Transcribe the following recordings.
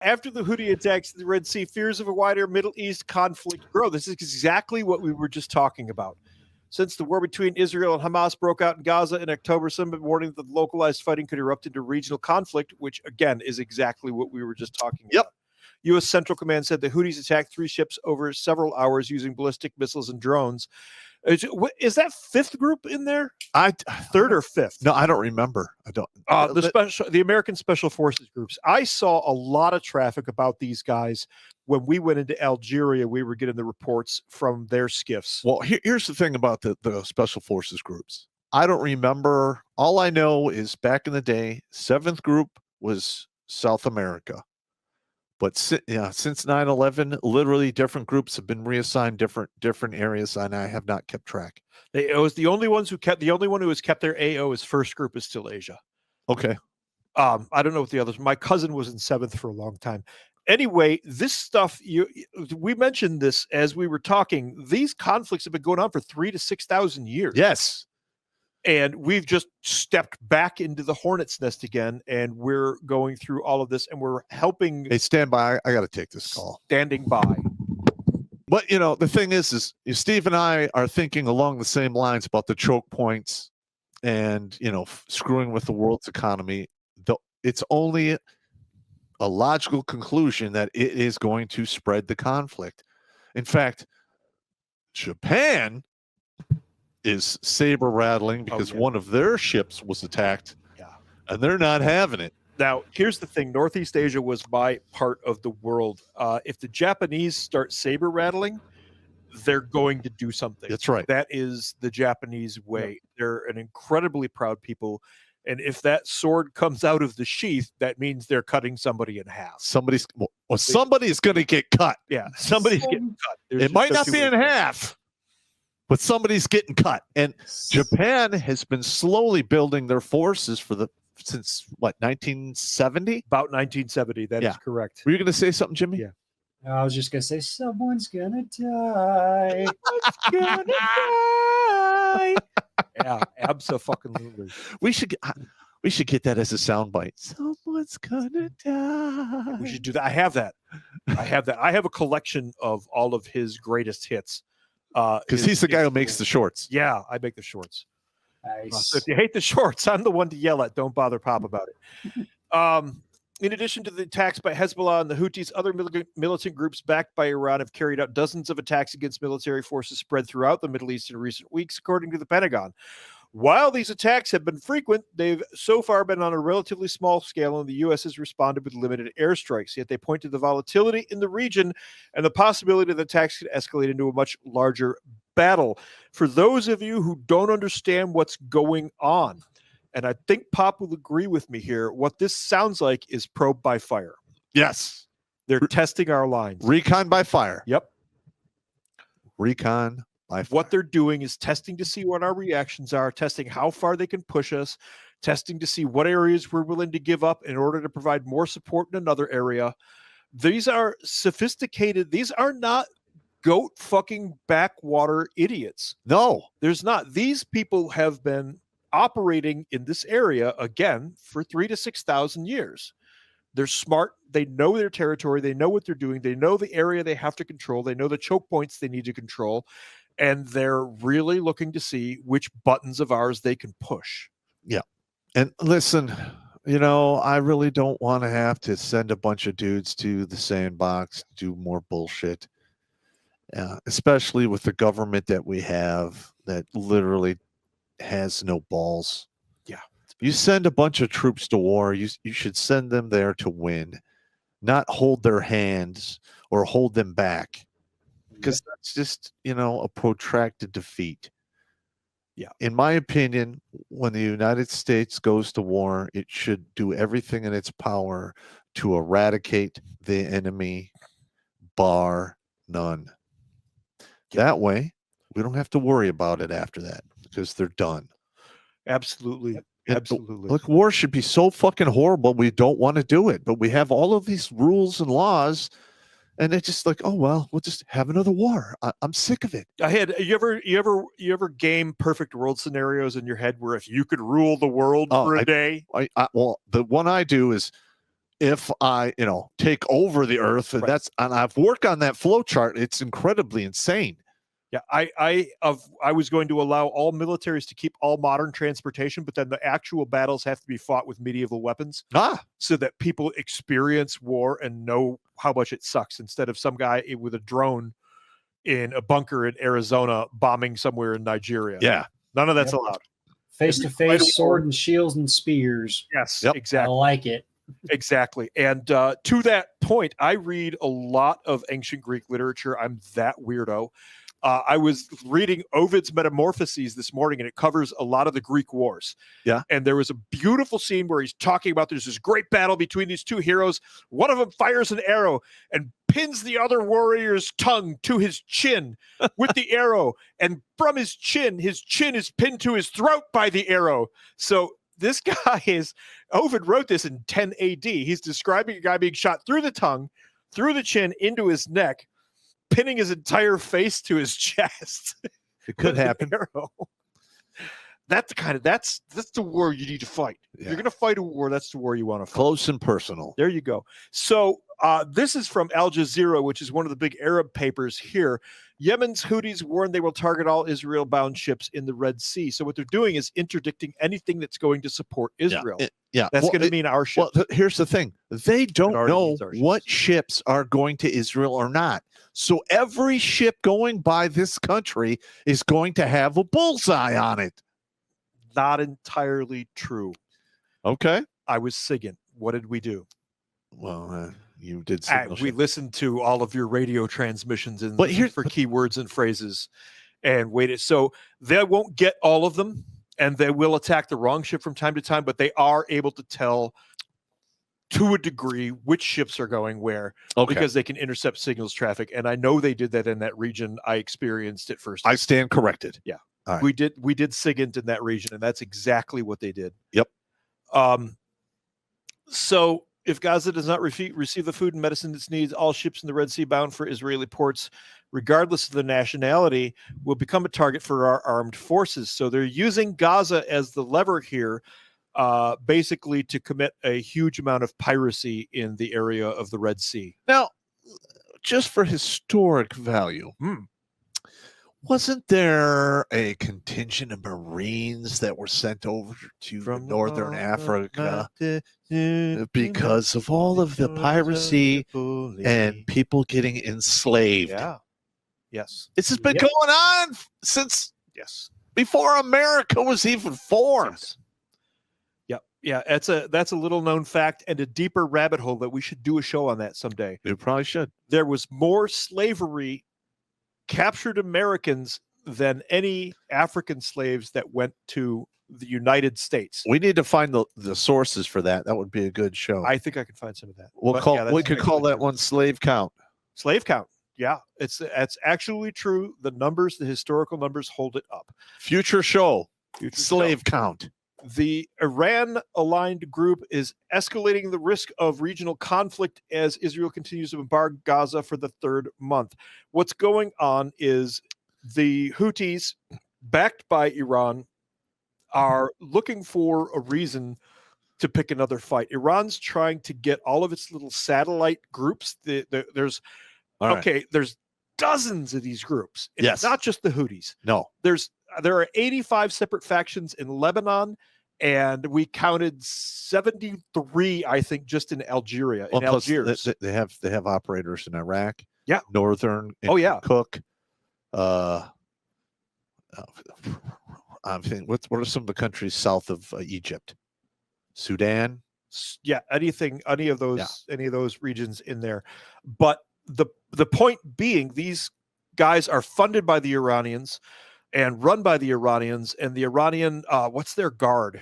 After the Houthi attacks in the Red Sea, fears of a wider Middle East conflict grow. This is exactly what we were just talking about. Since the war between Israel and Hamas broke out in Gaza in October, some have been warning that localized fighting could erupt into regional conflict, which, again, is exactly what we were just talking about. U.S. Central Command said the Houthis attacked 3 ships over several hours using ballistic missiles and drones. Is that 5th group in there? 3rd or 5th? No, I don't remember. I don't. The American Special Forces groups. I saw a lot of traffic about these guys when we went into Algeria. We were getting the reports from their skiffs. Well, here's the thing about the Special Forces groups. I don't remember. All I know is back in the day, 7th group was South America. But since 9/11, literally different groups have been reassigned different areas, and I have not kept track. It was the only one who has kept their AO as first group is still Asia. Okay. I don't know what the others. My cousin was in 7th for a long time. Anyway, this stuff we mentioned this as we were talking. These conflicts have been going on for 3,000 to 6,000 years. Yes. And we've just stepped back into the hornet's nest again, and we're going through all of this, and we're helping. Hey, stand by. I got to take this call. Standing by. But, the thing is Steve and I are thinking along the same lines about the choke points and, screwing with the world's economy. It's only a logical conclusion that it is going to spread the conflict. In fact, Japan is saber rattling because one of their ships was attacked, and they're not having it. Now, here's the thing. Northeast Asia was my part of the world. If the Japanese start saber rattling, they're going to do something. That's right. That is the Japanese way. Yep. They're an incredibly proud people. And if that sword comes out of the sheath, that means they're cutting somebody in half. Somebody's going to get cut. Yeah, somebody's getting cut. It might not be in half, but somebody's getting cut. And Japan has been slowly building their forces since 1970? About 1970. That is correct. Were you going to say something, Jimmy? Yeah. I was just going to say, someone's going to die. Someone's going to die. Yeah, absolutely. We should get that as a soundbite. Someone's going to die. We should do that. I have that. I have a collection of all of his greatest hits. Because he's the guy who makes the shorts. Yeah, I make the shorts. Nice. So if you hate the shorts, I'm the one to yell at. Don't bother Pop about it. In addition to the attacks by Hezbollah and the Houthis, other militant groups backed by Iran have carried out dozens of attacks against military forces spread throughout the Middle East in recent weeks, according to the Pentagon. While these attacks have been frequent, they've so far been on a relatively small scale, and the U.S. has responded with limited airstrikes. Yet they point to the volatility in the region and the possibility that attacks could escalate into a much larger battle. For those of you who don't understand what's going on, and I think Pop will agree with me here, what this sounds like is probe by fire. Yes. They're testing our lines. Recon by fire. Yep. Recon by fire. What they're doing is testing to see what our reactions are, testing how far they can push us, testing to see what areas we're willing to give up in order to provide more support in another area. These are sophisticated. These are not goat fucking backwater idiots. No. There's not. These people have been operating in this area, again, for 3,000 to 6,000 years. They're smart. They know their territory. They know what they're doing. They know the area they have to control. They know the choke points they need to control. And they're really looking to see which buttons of ours they can push. Yeah. And listen, I really don't want to have to send a bunch of dudes to the sandbox to do more bullshit, especially with the government that we have that literally has no balls. Yeah. You send a bunch of troops to war, you should send them there to win, not hold their hands or hold them back, because that's just, a protracted defeat. Yeah. In my opinion, when the United States goes to war, it should do everything in its power to eradicate the enemy, bar none. That way, we don't have to worry about it after that, because they're done. Absolutely. Absolutely. Look, war should be so fucking horrible. We don't want to do it, but we have all of these rules and laws, and it's just like, oh well, we'll just have another war. I'm sick of it. You ever game perfect world scenarios in your head where if you could rule the world for a day? Well, the one I do is if I, take over the earth, and Right. and I've worked on that flow chart. It's incredibly insane. Yeah, I was going to allow all militaries to keep all modern transportation, but then the actual battles have to be fought with medieval weapons so that people experience war and know how much it sucks instead of some guy with a drone in a bunker in Arizona bombing somewhere in Nigeria. Yeah. None of that's Yep. allowed. Face to face, sword and shields and spears. Yes, Yep. I exactly. like it. Exactly. And to that point, I read a lot of ancient Greek literature. I'm that weirdo. I was reading Ovid's Metamorphoses this morning, and it covers a lot of the Greek wars. Yeah. And there was a beautiful scene where he's talking about there's this great battle between these two heroes. One of them fires an arrow and pins the other warrior's tongue to his chin with the arrow. And from his chin is pinned to his throat by the arrow. So this guy Ovid wrote this in 10 AD. He's describing a guy being shot through the tongue, through the chin, into his neck, pinning his entire face to his chest. It could happen. That's the war you need to fight. Yeah. You're going to fight a war. That's the war you want to fight. Close and personal. There you go. So this is from Al Jazeera, which is one of the big Arab papers here. Yemen's Houthis warn they will target all Israel-bound ships in the Red Sea. So what they're doing is interdicting anything that's going to support Israel. Yeah. That's going to mean our ships. Well, here's the thing. They don't know means our ships. what ships are going to Israel or not. So every ship going by this country is going to have a bullseye on it. Not entirely true. Okay. I was SIGINT. What did we do? Well, you did. We listened to all of your radio transmissions and But for keywords and phrases and waited. So they won't get all of them, and they will attack the wrong ship from time to time, but they are able to tell to a degree which ships are going where because they can intercept signals traffic. And I know they did that in that region. I experienced it first. I stand corrected. Yeah. Right. We did SIGINT in that region, and that's exactly what they did. Yep. So if Gaza does not receive the food and medicine it needs, all ships in the Red Sea bound for Israeli ports, regardless of the nationality, will become a target for our armed forces. So they're using Gaza as the lever here, basically to commit a huge amount of piracy in the area of the Red Sea. Now, just for historic value, wasn't there a contingent of Marines that were sent over to Northern Africa because of all of the piracy and people getting enslaved? Yeah. Yes. This has been going on since before America was even formed. Yes. Yeah, that's a little known fact and a deeper rabbit hole that we should do a show on that someday. You probably should. There was more slavery captured Americans than any African slaves that went to the United States. We need to find the sources for that. That would be a good show. I think I can find some of that. We could call that one slave count. Slave count. Yeah, it's actually true. The historical numbers hold it up. Future show. Slave count. The Iran-aligned group is escalating the risk of regional conflict as Israel continues to bombard Gaza for the third month. What's going on is the Houthis, backed by Iran, are looking for a reason to pick another fight. Iran's trying to get all of its little satellite groups. There's dozens of these groups. And it's not just the Houthis. No. There are 85 separate factions in Lebanon, and we counted 73, I think, just in Algeria. Well, Algiers, they have operators in Iraq. Yeah, Northern. Cook. I'm thinking, what are some of the countries south of Egypt? Sudan. Yeah, any of those regions in there. But the point being, these guys are funded by the Iranians and run by the Iranians, and the Iranian, what's their guard?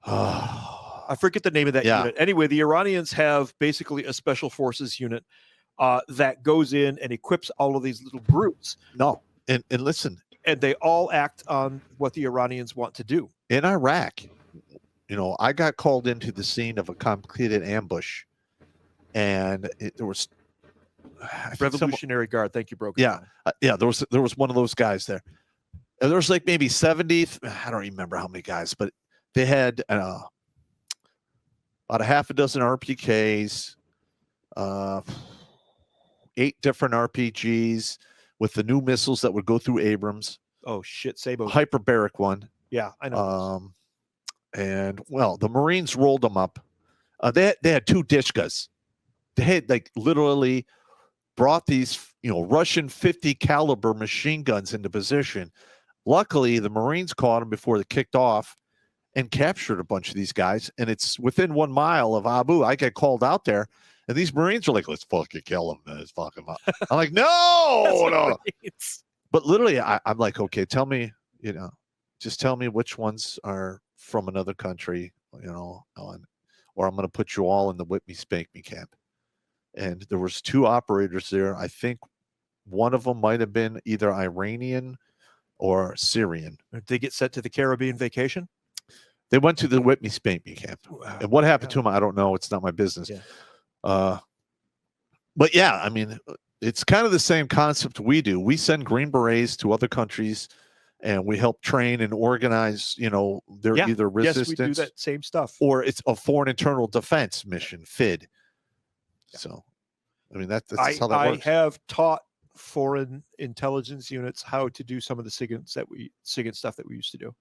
I forget the name of that unit. Anyway, the Iranians have basically a special forces unit that goes in and equips all of these little groups. No, and listen. And they all act on what the Iranians want to do. In Iraq, I got called into the scene of a completed ambush, and there was Revolutionary Guard. Thank you, Broken. There was one of those guys there. And there was like maybe 70. I don't remember how many guys, but they had about about a half a dozen RPKs, 8 different RPGs with the new missiles that would go through Abrams. Oh shit, Sabo. Hyperbaric one. Yeah, I know. And well, the Marines rolled them up. They had 2 Dishkas. They had like literally brought these, Russian 50 caliber machine guns into position. Luckily, the Marines caught them before they kicked off and captured a bunch of these guys. And it's within 1 mile of Abu. I get called out there, and these Marines are like, "Let's fucking kill them. Let's fuck them up." I'm like, no. But literally, I'm like, okay, tell me, just tell me which ones are from another country, or I'm going to put you all in the Whip Me Spank Me camp. And there was 2 operators there. I think one of them might have been either Iranian or Syrian. Did they get sent to the Caribbean vacation? They went to the Whip Me Spank Me camp. Wow. And what happened to them, I don't know. It's not my business. Yeah. But yeah, I mean, it's kind of the same concept we do. We send Green Berets to other countries, and we help train and organize, their either resistance. Yes, we do that same stuff. Or it's a foreign internal defense mission, FID. Yeah. So, I mean, that's how that works. I have taught foreign intelligence units how to do some of the SIGINT stuff that we used to do.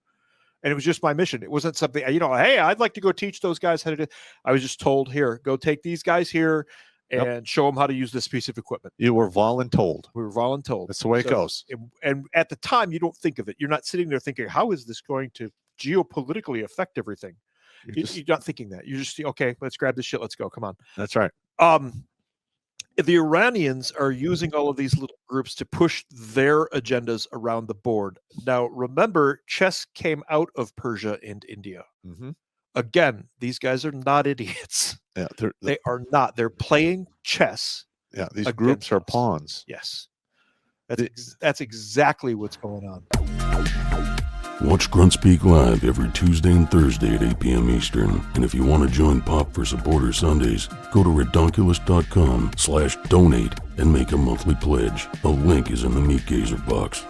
And it was just my mission. It wasn't something, hey, I'd like to go teach those guys how to do. I was just told, here, go take these guys here and show them how to use this piece of equipment. You were voluntold. We were voluntold. That's the way it goes. And at the time, you don't think of it. You're not sitting there thinking, how is this going to geopolitically affect everything? You're not thinking that. You're just, okay, let's grab this shit. Let's go. Come on. That's right. The Iranians are using all of these little groups to push their agendas around the board. Now, remember, chess came out of Persia and India. Mm-hmm. Again, these guys are not idiots. Yeah, they are not. They're playing chess. Yeah, these groups are pawns. Yes. That's exactly what's going on. Watch Grunt Speak live every Tuesday and Thursday at 8 p.m. Eastern. And if you want to join Popp for Supporter Sundays, go to redonkulous.com/donate and make a monthly pledge. A link is in the Meat Gazer box.